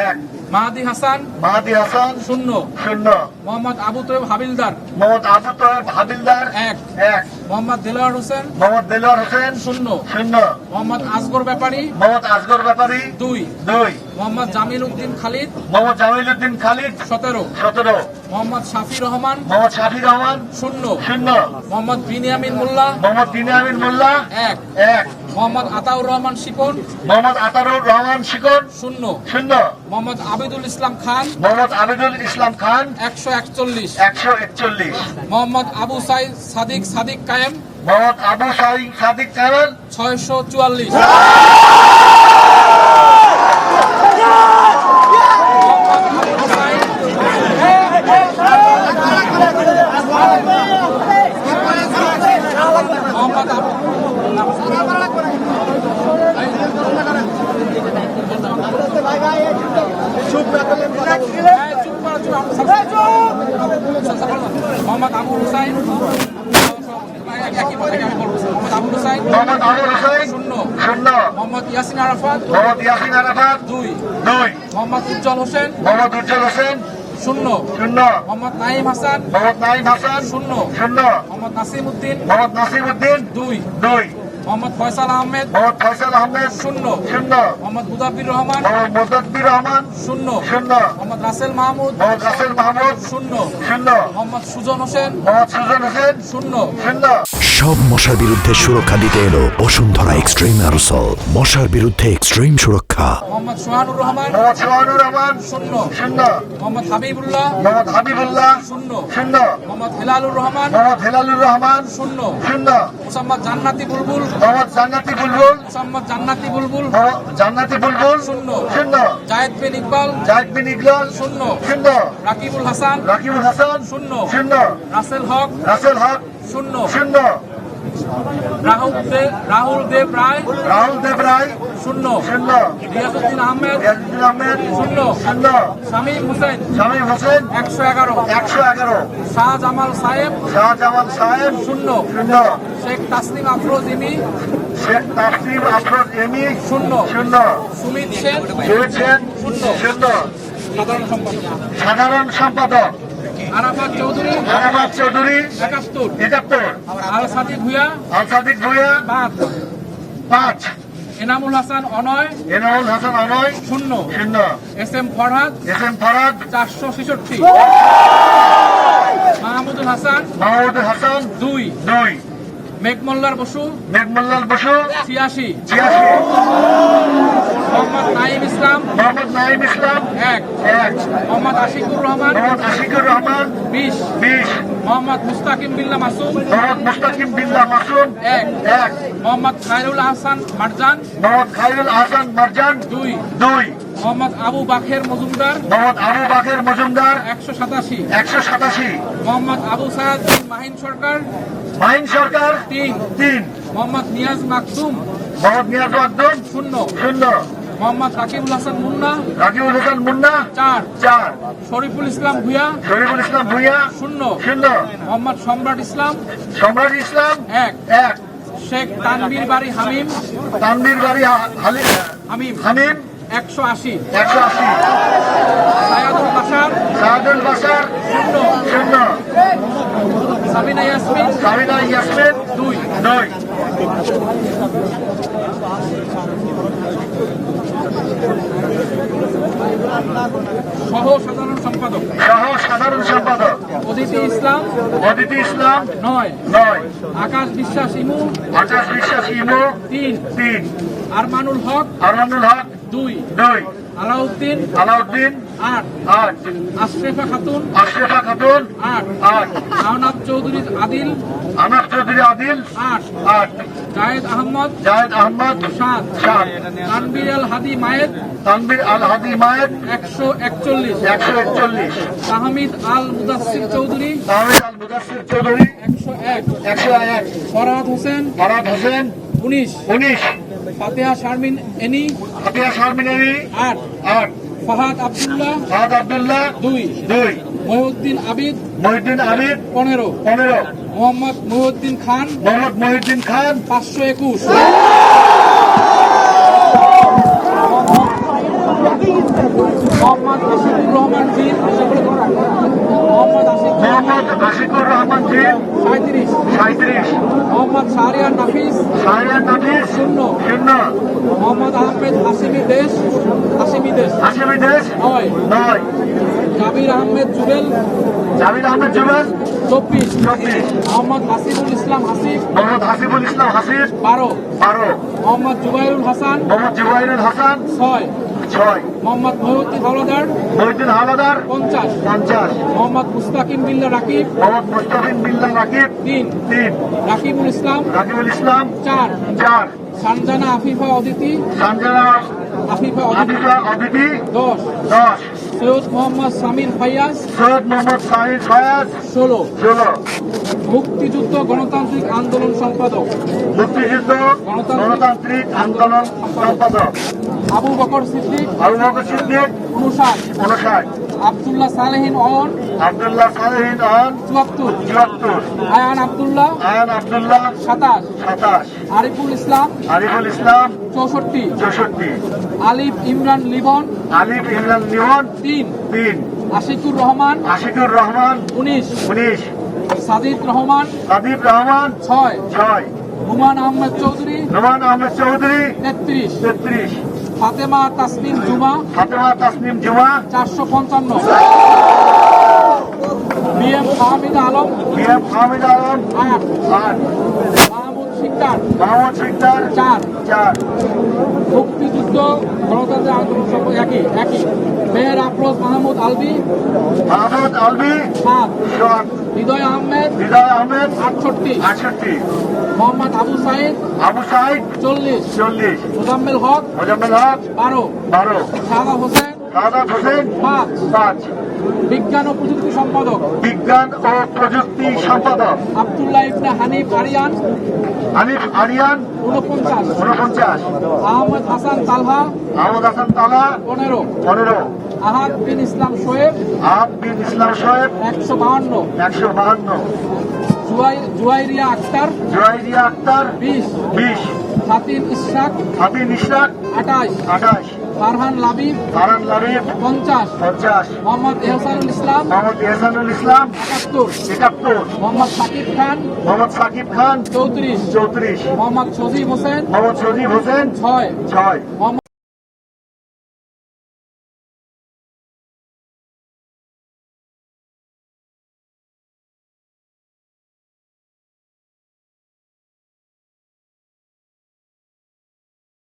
এক মাহাদি হাসান মাহাদি হাসান 0 0 মোহাম্মদ আবু তৈয়ব হাবিলদার মোহাম্মদ আবু তৈয়ব হাবিলদার 1 এক মোহাম্মদ দেলোয়ার হোসেন মোহাম্মদ দেলোয়ার হোসেন 0 0 মোহাম্মদ আসগর ব্যাপারী মোহাম্মদ আসগর ব্যাপারী 2 2 মোহাম্মদ জামিল উদ্দিন খালিদ মোহাম্মদ জামিল উদ্দিন খালিদ 17 17 মোহাম্মদ শাফি রহমান মোহাম্মদ শাফি রহমান 0 0 মোহাম্মদ বিনিয়ামিন মোল্লা মোহাম্মদ বিনিয়ামিন মোল্লা 1 এক মোহাম্মদ আতাউর রহমান শিকন মোহাম্মদ আতারুর রহমান শিকন 0 0 মোহাম্মদ আবিদুল ইসলাম খান মোহাম্মদ আবিদুল ইসলাম খান 141 141 মোহাম্মদ আবু সাইদ সাদিক কায়েম মোহাম্মদ আবু সাদিক কায়েম 644 মোহাম্মদ আবু হুসাইন মোহাম্মদ আবু হুসাইন 0 মোহাম্মদ ইয়াসিন আরাফাত 2 মোহাম্মদ উজ্জ্বল হোসেন 0 মোহাম্মদ নাইম হাসান 0 মোহাম্মদ নাসিম উদ্দিন 2 মোহাম্মদ ফয়সাল আহমেদ 0 মোহাম্মদ মুদাব্বির রহমান 0 মোহাম্মদ রাসেল মাহমুদ 0 মোহাম্মদ সুজন হোসেন 0 সব মশার বিরুদ্ধে সুরক্ষা দিতে এলো বসুন্ধরা এক্সট্রিম অ্যারোসল। মশার বিরুদ্ধে এক্সট্রিম সুরক্ষা। মোহাম্মদ সোহানুর রহমান 0 মোহাম্মদ হাবিবুল্লাহ 0 মোহাম্মদ হেলালুর রহমান 0 মোহাম্মদ জান্নাতি বুলবুল জান্নাতি বুলবুল জান্নাতি বুলবুল 0 জায়েদ বিন ইকবাল 0 রাকিবুল হাসান 0 রাসেল হক 0 রাহুল দেব রায় 0 রিয়াজউদ্দিন আহমেদ 0 শামীম হোসেন 111 শাহজামাল সাহেব 0 শেখ তাসনিম আফরোজ এমি 0 সুমিত সেন 0 সাধারণ সম্পাদক আরাফাত চৌধুরী 71 আল সাদিক ভুয়া 5 এনামুল হাসান অনয় 0 এস এম ফরহাদ 466 মাহমুদুল হাসান 2 মেঘমল্লার বসু 86 মোহাম্মদ নাইম ইসলাম 1 মোহাম্মদ আশিকুর রহমান 20 মোহাম্মদ মুস্তাকিম বিল্লাহ মাসুম 1 মোহাম্মদ খায়রুল হাসান মারজান 2 মোহাম্মদ আবু বাকের মজুমদার 187 মোহাম্মদ আবু সাদ মাহিন সরকার 3 মোহাম্মদ নিয়াজ মাকদুম 0 মোহাম্মদ রাকিবুল হাসান মুন্না 4 শরীফুল ইসলাম ভুয়া 0 মোহাম্মদ সম্রাট ইসলাম 1 শেখ তানবীর বাড়ি হামিম 180 সায়াদুল বাশার 0 সাবিনা ইয়াসমিন 2 সহ সাধারণ সম্পাদক অদিতি ইসলাম 9 আকাশ বিশ্বাস ইমু 3 আরমানুল হক 2 আলাউদ্দিন 8 আশরেফা খাতুন 8 আহনাব চৌধুরী আদিল 8 জায়েদ আহমদ 7 তানবীর আল হাদি মায়েদ 141 তাহমিদ আল মুদাসসির চৌধুরী 101 ফরহাদ হোসেন 19 ফাতেহা শারমিন এনি 8 ফাহাদ আব্দুল্লাহ 2 মহিউদ্দিন আবিদ 15 মোহাম্মদ মহিউদ্দিন খান 521 মোহাম্মদ আশিকুর রহমান জিন, মোহাম্মদ মোহাম্মদ আশিকুর রহমান জি 37, 37, মোহাম্মদ শাহরিয়ার নাফিস শাহরিয়ার নাফিস 0, 0, মোহাম্মদ আহমেদ হাসিমি দেশ হাশিমি দেশ 9, 9, জাবির আহমেদ জুবেল জামিল আহমেদ জুবেল 24, 24, মোহাম্মদ হাসিবুল ইসলাম হাসিব মোহাম্মদ হাসিবুল ইসলাম হাসিব 12, 12, মোহাম্মদ জুবাইরুল হাসান মোহাম্মদ জুবাইরুল হাসান 6, 6, মোহাম্মদ মহিউদ্দিন হাওলাদার মহিউদ্দিন হাওলাদার 50, 50, মোহাম্মদ মুস্তাকিম বিল্লা রাকিব মোহাম্মদ মুস্তাফিন বিল্লাহ রাকিব 3, 3, রাকিবুল ইসলাম রাকিবুল ইসলাম 4, 4, সানজানা আফিফা অদিতি সঞ্জনা আফিফা অদিতি আফিফা অদিতি 10, 10, সৈয়দ মোহাম্মদ সামির ফাইয়াজ সৈয়দ মোহাম্মদ শাহিদ ফয়াজ 16, 16, মুক্তিযুদ্ধ গণতান্ত্রিক আন্দোলন সম্পাদক মুক্তিযুদ্ধ গণতান্ত্রিক আন্দোলন সম্পাদক Abu Bakr Siddique Abu Bakr Siddique 59, 59, Abdullah Salehin on Abdullah Salehin An 74, 74, Ayaan Abdullah Ayaan Abdullah 27, 27, Ariful Islam Ariful Islam 64, 64, Alif Imran লিবন Alif Imran Nihon 3, 3, Ashikur Rahman Ashikur Rahman 19, 19, Sadid Rahman Sadib Rahman 6, 6, human Ahmed Chowdhury Noman Ahmed Chowdhury 33, 33, Fatema Tasnim জুমা ফাতেমা তাসনিম জুমা 455, বিএম হামিদ আলম বিএম হামিদ আলম 8, 8, মাহমুদ শিকদার মোহাম্মদ সিকদার 4, 4, মুক্তিযুদ্ধ গণতন্ত্রের আন্দোলন সম্পর্কে একই মেহের আফরোজ মাহমুদ আলবি মাহমুদ আলবি 7, 7, হৃদয় আহমেদ হৃদয় আহমেদ 68, 68, মোহাম্মদ আবু সাইদ আবু সাইদ 40, 40, মোজাম্মেল হক মোজাম্মেল হক 12, 12, শাহাদা হোসেন সাদাত হোসেন 5, 5, বিজ্ঞান ও প্রযুক্তি সম্পাদক বিজ্ঞান ও প্রযুক্তি সম্পাদক আব্দুল্লাহ ইবনে হানিফ আরিয়ান হানিফ আরিয়ান 49, 49, আহমদ হাসান তালহা আহমদ হাসান তালা 15, 15, আহাদ বিন ইসলাম শোয়েব আহাদ বিন ইসলাম সাহেব 152, 152, জুয়াইরিয়া আক্তার জুয়াইরিয়া আক্তার 20, 20, ফাতিন ইশরাক হাবিব ইশরাক 28, 28, ফারহান লাবিব কারণ লাবিব 50, 50, মোহাম্মদ এহসানুল ইসলাম মোহাম্মদ এহসানুল ইসলাম 71, 71, মোহাম্মদ সাকিব খান মোহাম্মদ সাকিব খান 34, 34, মোহাম্মদ সজিব হোসেন মোহাম্মদ সজিব হোসেন 6, 6, মোহাম্মদ